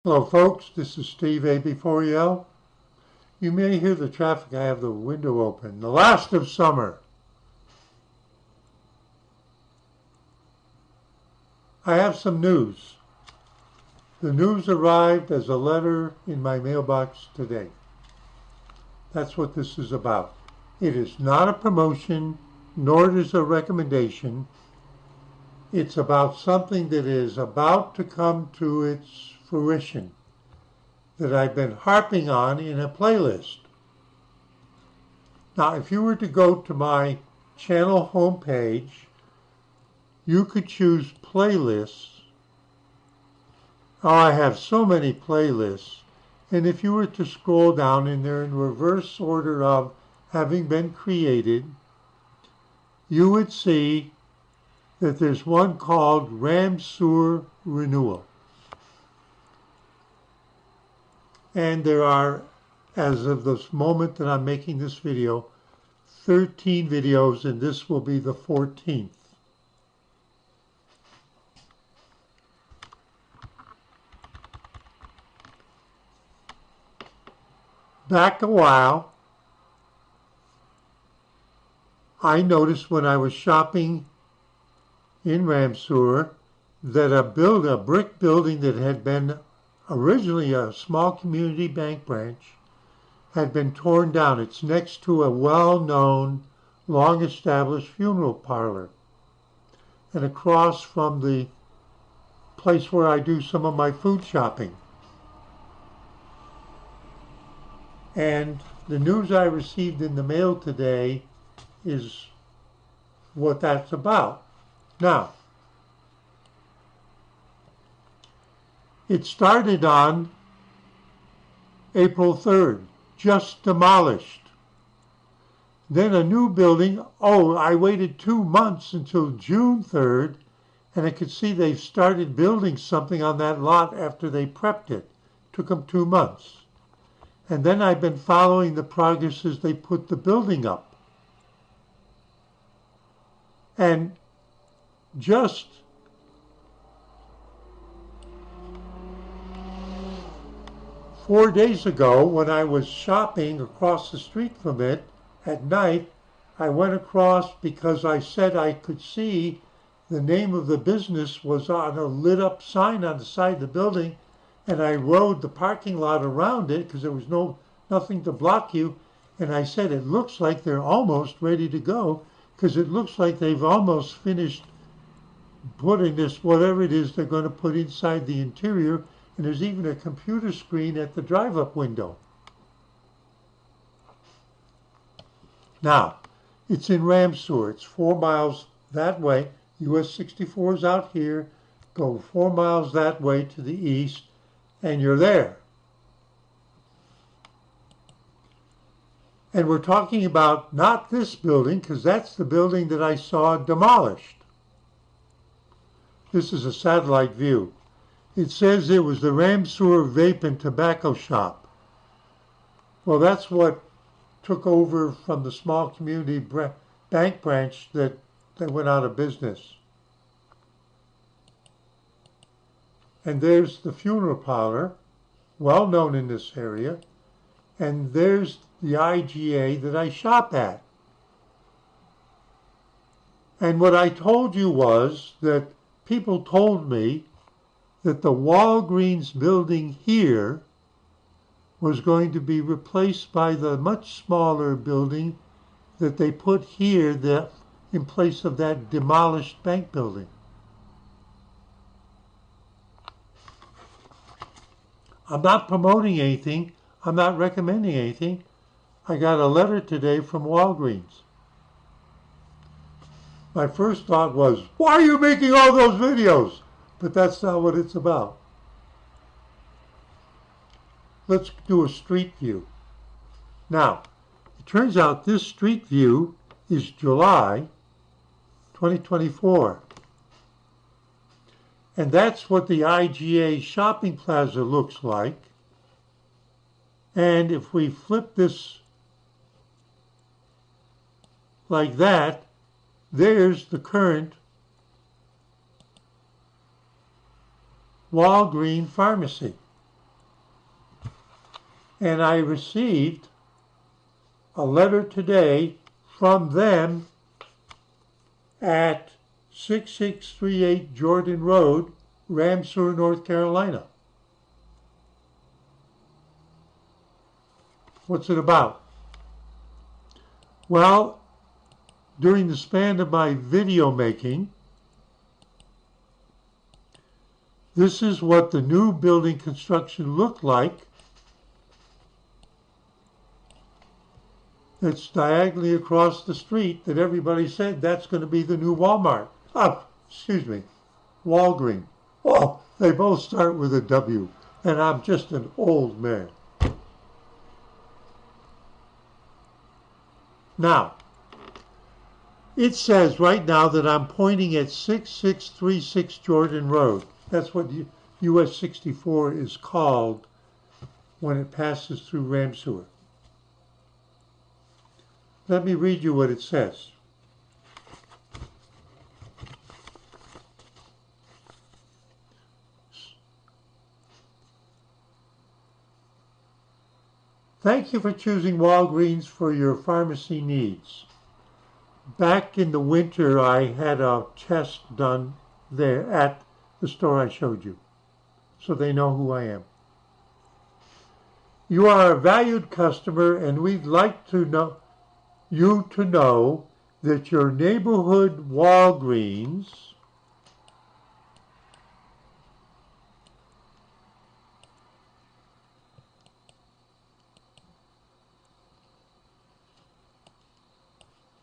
Hello folks, this is Steve AB4EL. You may hear the traffic. I have the window open. The last of summer. I have some news. The news arrived as a letter in my mailbox today. That's what this is about. It is not a promotion, nor is it a recommendation. It's about something that is about to come to its fruition, that I've been harping on in a playlist. Now, if you were to go to my channel homepage, you could choose playlists. Oh, I have so many playlists. And if you were to scroll down and they're in reverse order of having been created, you would see that there's one called ramseur renewal. And there are, as of this moment that I'm making this video, 13 videos, and this will be the 14th. Back a while, I noticed when I was shopping in Ramseur that a brick building that had been originally a small community bank branch had been torn down. It's next to a well-known, long-established funeral parlor and across from the place where I do some of my food shopping. And the news I received in the mail today is what that's about. Now, it started on April 3rd, just demolished. Then a new building, I waited 2 months until June 3rd, and I could see they started building something on that lot after they prepped it. Took them 2 months. And then I've been following the progress as they put the building up. And just four days ago, when I was shopping across the street from it at night, I went across because I said I could see the name of the business was on a lit up sign on the side of the building, and I rode the parking lot around it because there was nothing to block you, and I said it looks like they're almost ready to go because it looks like they've almost finished putting this, whatever it is they're going to put inside the interior, and there's even a computer screen at the drive-up window. Now, it's in Ramseur. It's 4 miles that way. US 64 is out here. Go 4 miles that way to the east, and you're there. And we're talking about not this building, because that's the building that I saw demolished. This is a satellite view. It says it was the Ramseur Vape and Tobacco Shop. Well, that's what took over from the small community bank branch that went out of business. And there's the funeral parlor, well known in this area, and there's the IGA that I shop at. And what I told you was that people told me that the Walgreens building here was going to be replaced by the much smaller building that they put here in place of that demolished bank building. I'm not promoting anything. I'm not recommending anything. I got a letter today from Walgreens. My first thought was, why are you making all those videos? But that's not what it's about. Let's do a street view. Now, it turns out this street view is July 2024. And that's what the IGA shopping plaza looks like. And if we flip this like that, there's the current Walgreens pharmacy. And I received a letter today from them at 6638 Jordan Road, Ramseur, North Carolina. What's it about? Well, during the span of my video making, this is what the new building construction looked like. It's diagonally across the street that everybody said that's going to be the new Walmart. Oh, excuse me, Walgreens. Oh, they both start with a W, and I'm just an old man. Now, it says right now that I'm pointing at 6636 Jordan Road. That's what US 64 is called when it passes through Ramseur. Let me read you what it says. Thank you for choosing Walgreens for your pharmacy needs. Back in the winter, I had a test done there at the store I showed you, so they know who I am. You are a valued customer, and we'd like to know that your neighborhood Walgreens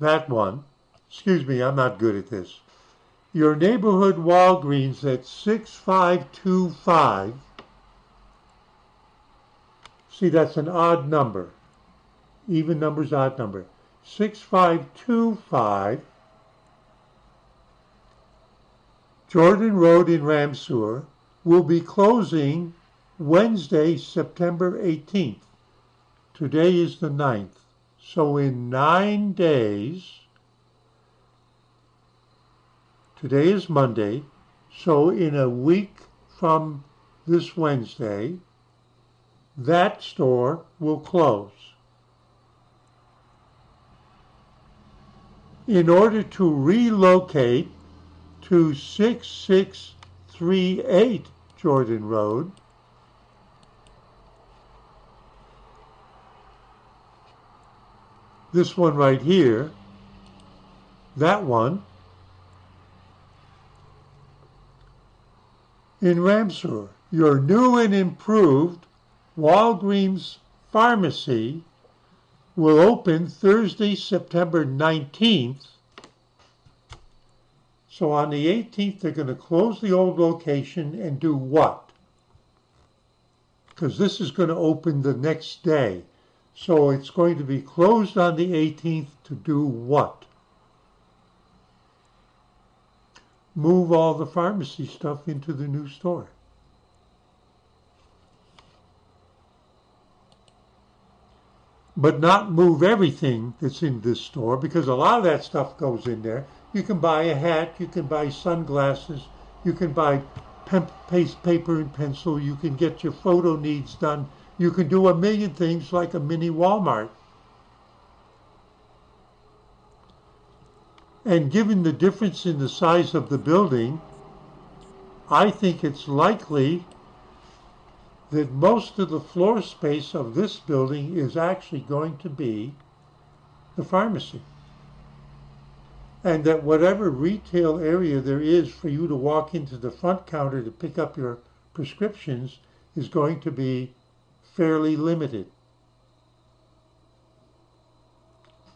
that one, excuse me, I'm not good at this. Your neighborhood Walgreens at 6525, see that's an odd number, even number's odd number, 6525 Jordan Road in Ramseur will be closing Wednesday, September 18th. Today is the 9th. So in 9 days, today is Monday, so in a week from this Wednesday, that store will close. In order to relocate to 6638 Jordan Road, this one right here, that one, in Ramseur, your new and improved Walgreens pharmacy will open Thursday, September 19th. So on the 18th, they're going to close the old location and do what? Because this is going to open the next day. So it's going to be closed on the 18th to do what? Move all the pharmacy stuff into the new store. But not move everything that's in this store, because a lot of that stuff goes in there. You can buy a hat, you can buy sunglasses, you can buy paste paper and pencil, you can get your photo needs done. You can do a million things like a mini Walmart. And given the difference in the size of the building, I think it's likely that most of the floor space of this building is actually going to be the pharmacy. And that whatever retail area there is for you to walk into the front counter to pick up your prescriptions is going to be fairly limited.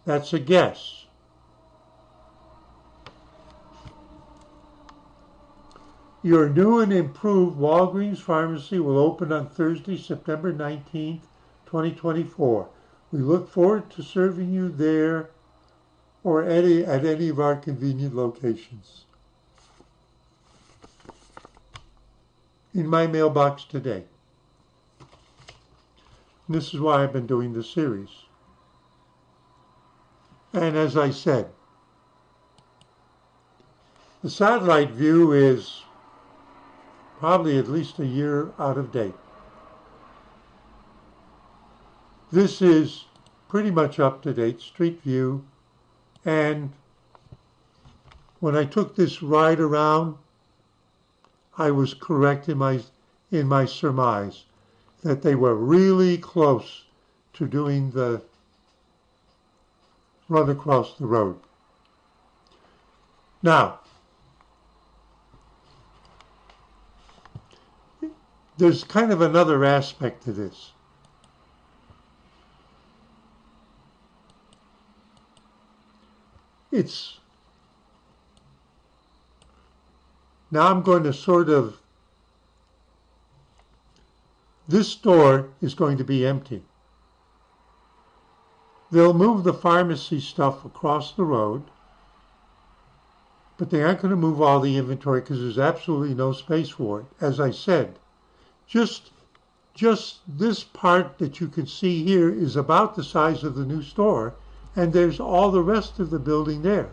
That's a guess. Your new and improved Walgreens pharmacy will open on Thursday, September 19th, 2024. We look forward to serving you there or at any of our convenient locations. In my mailbox today. And this is why I've been doing this series. And as I said, the satellite view is probably at least a year out of date. This is pretty much up to date street view, and when I took this ride around, I was correct in my surmise that they were really close to doing the run across the road. Now, there's kind of another aspect to this. Now I'm going to this store is going to be empty. They'll move the pharmacy stuff across the road, but they aren't going to move all the inventory because there's absolutely no space for it. As I said, just this part that you can see here is about the size of the new store, and there's all the rest of the building there.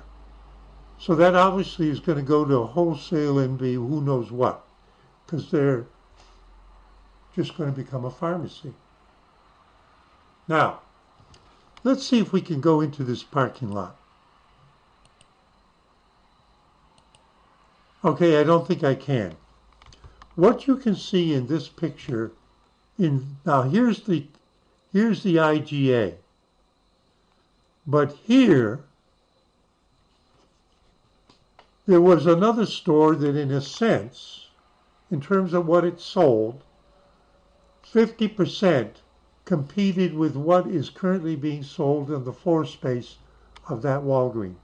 So that obviously is going to go to wholesale and be who knows what, because they're just going to become a pharmacy. Now, let's see if we can go into this parking lot. Okay, I don't think I can. What you can see in this picture, now here's the IGA. But here, there was another store that, in a sense, in terms of what it sold, 50% competed with what is currently being sold in the floor space of that Walgreens.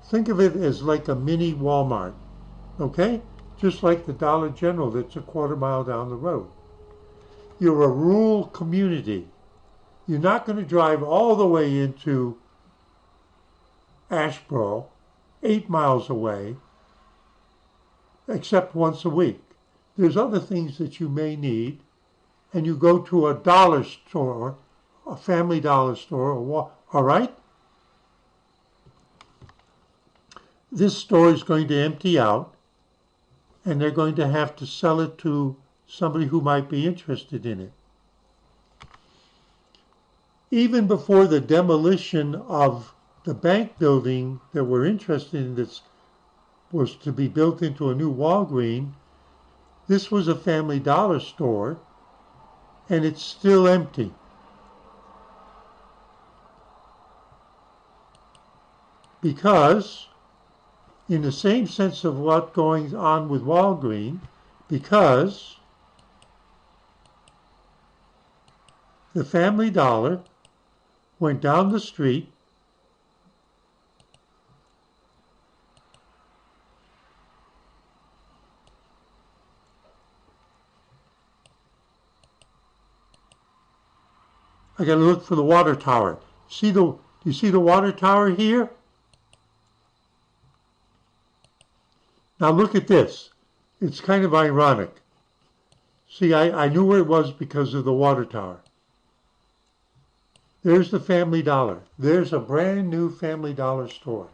Think of it as like a mini Walmart, okay? Just like the Dollar General that's a quarter mile down the road. You're a rural community. You're not going to drive all the way into Asheboro, 8 miles away, except once a week. There's other things that you may need, and you go to a dollar store, a Family Dollar store, all right? This store is going to empty out, and they're going to have to sell it to somebody who might be interested in it. Even before the demolition of the bank building that we're interested in that was to be built into a new Walgreens, this was a Family Dollar store, and it's still empty. Because, in the same sense of what's going on with Walgreens, because the Family Dollar went down the street I got to look for the water tower. Do you see the water tower here? Now look at this. It's kind of ironic. See, I knew where it was because of the water tower. There's the Family Dollar. There's a brand new Family Dollar store.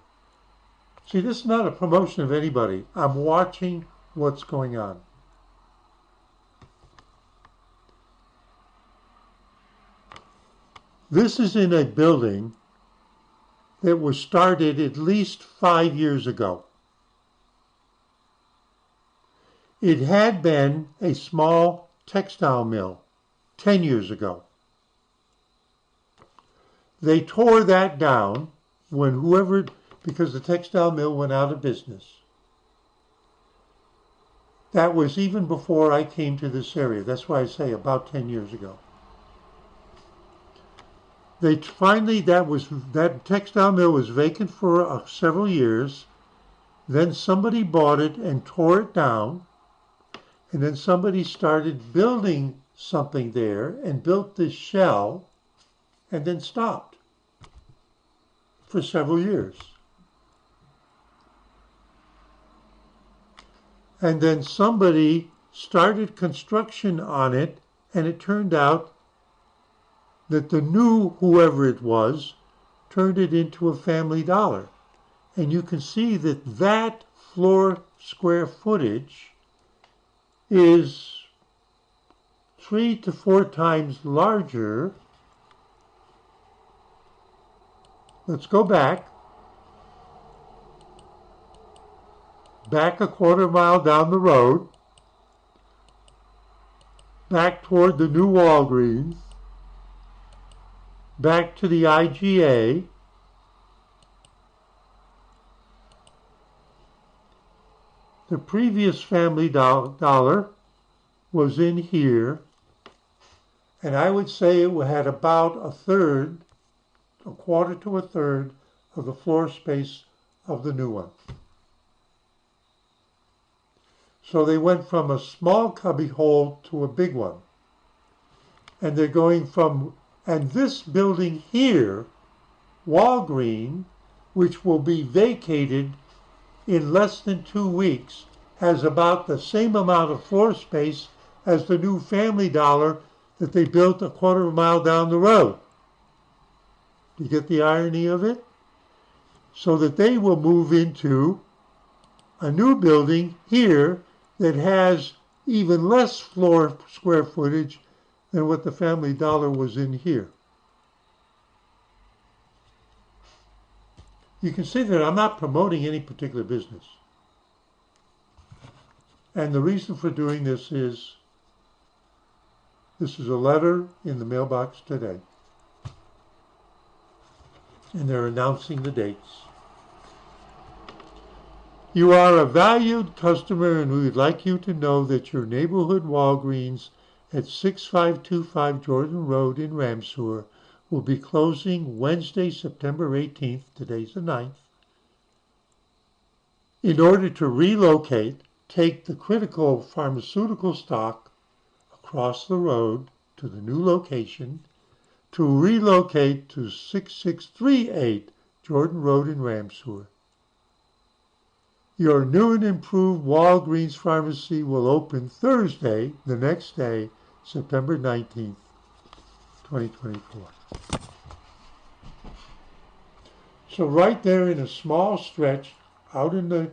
See, this is not a promotion of anybody. I'm watching what's going on. This is in a building that was started at least 5 years ago. It had been a small textile mill 10 years ago. They tore that down because the textile mill went out of business. That was even before I came to this area. That's why I say about 10 years ago. That textile mill was vacant for several years. Then somebody bought it and tore it down. And then somebody started building something there and built this shell and then stopped for several years. And then somebody started construction on it, and it turned out that the new whoever it was turned it into a Family Dollar. And you can see that floor square footage is 3 to 4 times larger. Let's go back a quarter mile down the road, back toward the new Walgreens, back to the IGA, the previous Family Dollar was in here, and I would say it had about a quarter to a third of the floor space of the new one. So they went from a small cubby hole to a big one. And they're going from, and this building here, Walgreen, which will be vacated in less than 2 weeks, has about the same amount of floor space as the new Family Dollar that they built a quarter of a mile down the road. You get the irony of it? So that they will move into a new building here that has even less floor square footage than what the Family Dollar was in here. You can see that I'm not promoting any particular business. And the reason for doing this is a letter in the mailbox today. And they're announcing the dates. You are a valued customer, and we would like you to know that your neighborhood Walgreens at 6525 Jordan Road in Ramseur will be closing Wednesday, September 18th, today's the 9th. In order to relocate, take the critical pharmaceutical stock across the road to the new location, to relocate to 6638 Jordan Road in Ramseur. Your new and improved Walgreens pharmacy will open Thursday, the next day, September 19th, 2024. So right there in a small stretch out in the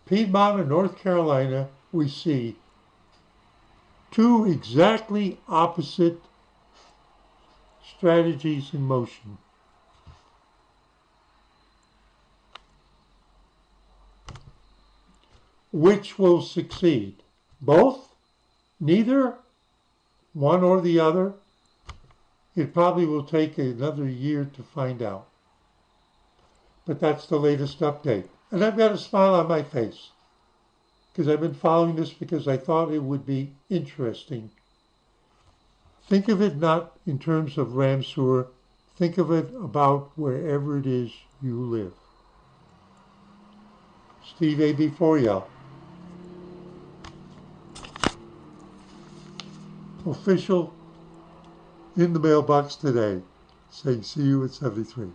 Piedmont of North Carolina, we see 2 exactly opposite strategies in motion. Which will succeed? Both? Neither? One or the other? It probably will take another year to find out. But that's the latest update. And I've got a smile on my face because I've been following this because I thought it would be interesting. Think of it not in terms of Ramseur. Think of it about wherever it is you live. Steve A.B. for y'all. Official in the mailbox today saying see you at 73.